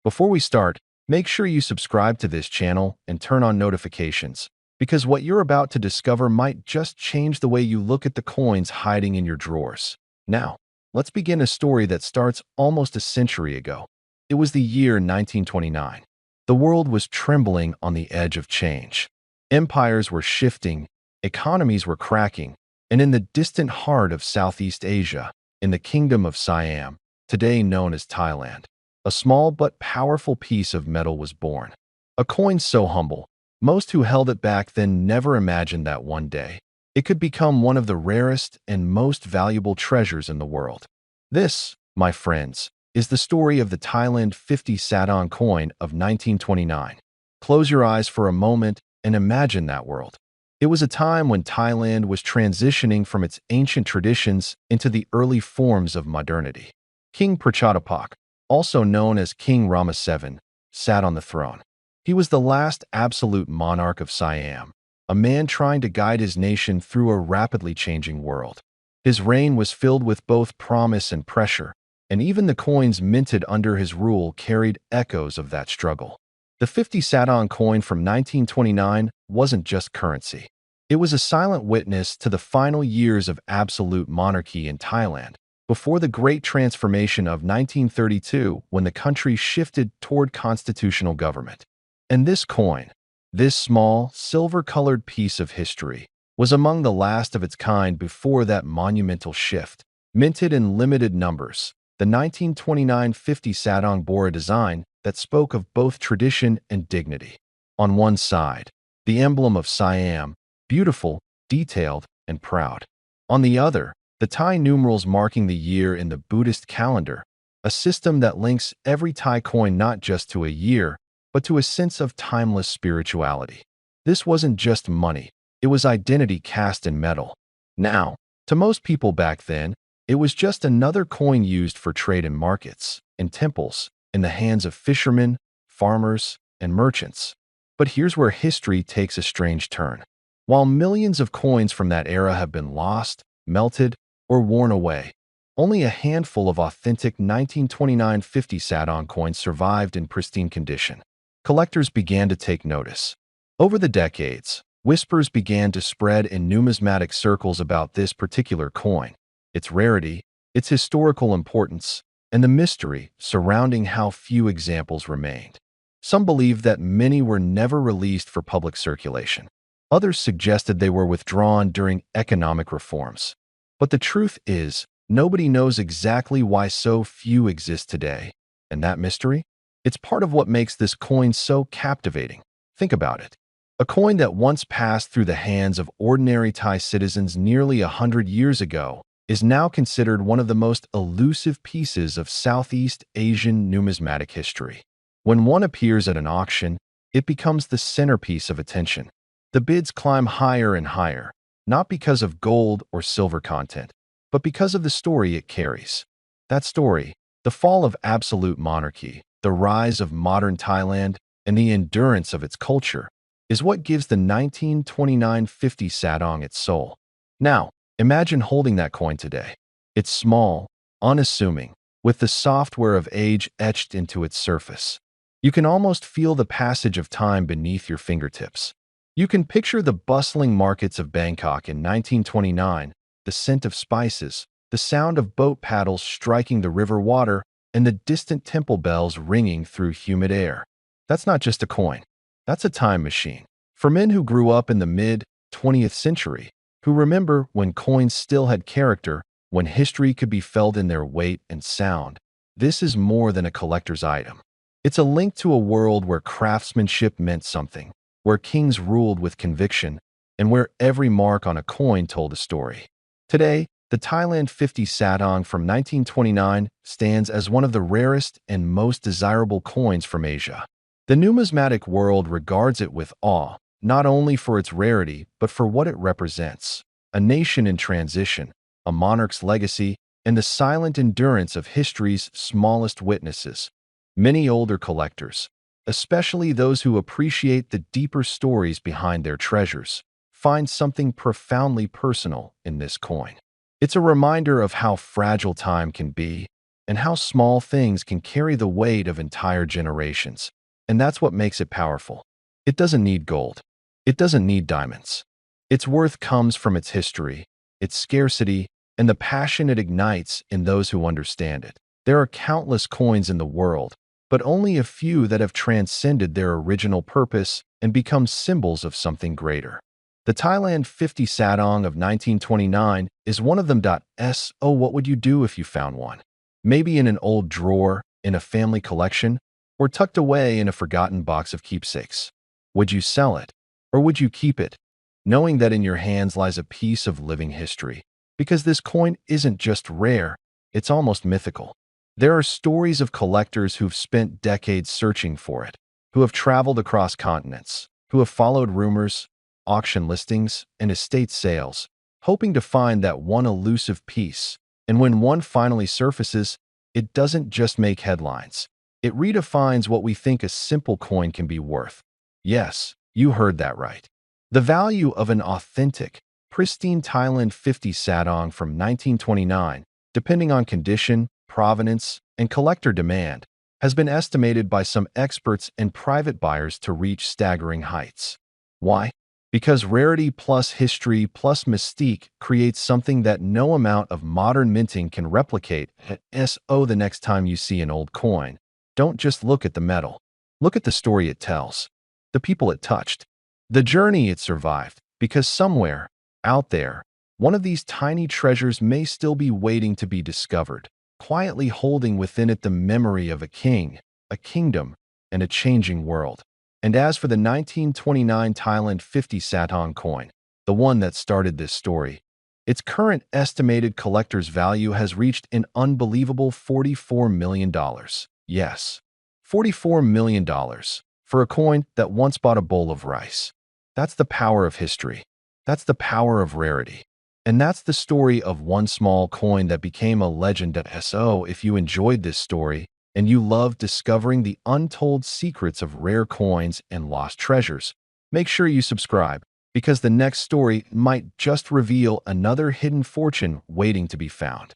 Before we start, make sure you subscribe to this channel and turn on notifications, because what you're about to discover might just change the way you look at the coins hiding in your drawers. Now, let's begin a story that starts almost a century ago. It was the year 1929. The world was trembling on the edge of change. Empires were shifting, economies were cracking, and in the distant heart of Southeast Asia, in the kingdom of Siam, today known as Thailand, a small but powerful piece of metal was born. A coin so humble, most who held it back then never imagined that one day it could become one of the rarest and most valuable treasures in the world. This, my friends, is the story of the Thailand 50 Satang coin of 1929. Close your eyes for a moment and imagine that world. It was a time when Thailand was transitioning from its ancient traditions into the early forms of modernity. King Prachatapak, also known as King Rama VII, sat on the throne. He was the last absolute monarch of Siam, a man trying to guide his nation through a rapidly changing world. His reign was filled with both promise and pressure, and even the coins minted under his rule carried echoes of that struggle. The 50 Satang coin from 1929 wasn't just currency. It was a silent witness to the final years of absolute monarchy in Thailand, before the Great Transformation of 1932 when the country shifted toward constitutional government. And this coin, this small, silver-colored piece of history, was among the last of its kind before that monumental shift. Minted in limited numbers, the 1929 50 Satang bore a design that spoke of both tradition and dignity. On one side, the emblem of Siam, beautiful, detailed, and proud. On the other, the Thai numerals marking the year in the Buddhist calendar, a system that links every Thai coin not just to a year, but to a sense of timeless spirituality. This wasn't just money, it was identity cast in metal. Now, to most people back then, it was just another coin used for trade in markets, in temples, in the hands of fishermen, farmers, and merchants. But here's where history takes a strange turn. While millions of coins from that era have been lost, melted, or worn away, only a handful of authentic 1929 50 Satang coins survived in pristine condition. Collectors began to take notice. Over the decades, whispers began to spread in numismatic circles about this particular coin, its rarity, its historical importance, and the mystery surrounding how few examples remained. Some believed that many were never released for public circulation. Others suggested they were withdrawn during economic reforms. But the truth is, nobody knows exactly why so few exist today. And that mystery? It's part of what makes this coin so captivating. Think about it. A coin that once passed through the hands of ordinary Thai citizens nearly 100 years ago is now considered one of the most elusive pieces of Southeast Asian numismatic history. When one appears at an auction, it becomes the centerpiece of attention. The bids climb higher and higher, not because of gold or silver content, but because of the story it carries. That story, the fall of absolute monarchy, the rise of modern Thailand, and the endurance of its culture, is what gives the 1929 50 Satang its soul. Now, imagine holding that coin today. It's small, unassuming, with the software of age etched into its surface. You can almost feel the passage of time beneath your fingertips. You can picture the bustling markets of Bangkok in 1929, the scent of spices, the sound of boat paddles striking the river water, and the distant temple bells ringing through humid air. That's not just a coin. That's a time machine. For men who grew up in the mid-20th century, who remember when coins still had character, when history could be felt in their weight and sound, this is more than a collector's item. It's a link to a world where craftsmanship meant something, where kings ruled with conviction, and where every mark on a coin told a story. Today, the Thailand 50 Satang from 1929 stands as one of the rarest and most desirable coins from Asia. The numismatic world regards it with awe, not only for its rarity, but for what it represents: a nation in transition, a monarch's legacy, and the silent endurance of history's smallest witnesses. Many older collectors, especially those who appreciate the deeper stories behind their treasures, find something profoundly personal in this coin. It's a reminder of how fragile time can be, and how small things can carry the weight of entire generations. And that's what makes it powerful. It doesn't need gold. It doesn't need diamonds. Its worth comes from its history, its scarcity, and the passion it ignites in those who understand it. There are countless coins in the world, but only a few that have transcended their original purpose and become symbols of something greater. The Thailand 50 Satang of 1929 is one of them. So what would you do if you found one? Maybe in an old drawer, in a family collection, or tucked away in a forgotten box of keepsakes. Would you sell it, or would you keep it, knowing that in your hands lies a piece of living history? Because this coin isn't just rare, it's almost mythical. There are stories of collectors who've spent decades searching for it, who have traveled across continents, who have followed rumors, auction listings, and estate sales, hoping to find that one elusive piece. And when one finally surfaces, it doesn't just make headlines. It redefines what we think a simple coin can be worth. Yes, you heard that right. The value of an authentic, pristine Thailand 50 Satang from 1929, depending on condition, provenance, and collector demand, has been estimated by some experts and private buyers to reach staggering heights. Why? Because rarity plus history plus mystique creates something that no amount of modern minting can replicate. So the next time you see an old coin, don't just look at the metal. Look at the story it tells, the people it touched, the journey it survived, because somewhere, out there, one of these tiny treasures may still be waiting to be discovered, quietly holding within it the memory of a king, a kingdom, and a changing world. And as for the 1929 Thailand 50 Satang coin, the one that started this story, its current estimated collector's value has reached an unbelievable $44 million. Yes, $44 million for a coin that once bought a bowl of rice. That's the power of history. That's the power of rarity. And that's the story of one small coin that became a legend. So if you enjoyed this story, and you love discovering the untold secrets of rare coins and lost treasures, make sure you subscribe, because the next story might just reveal another hidden fortune waiting to be found.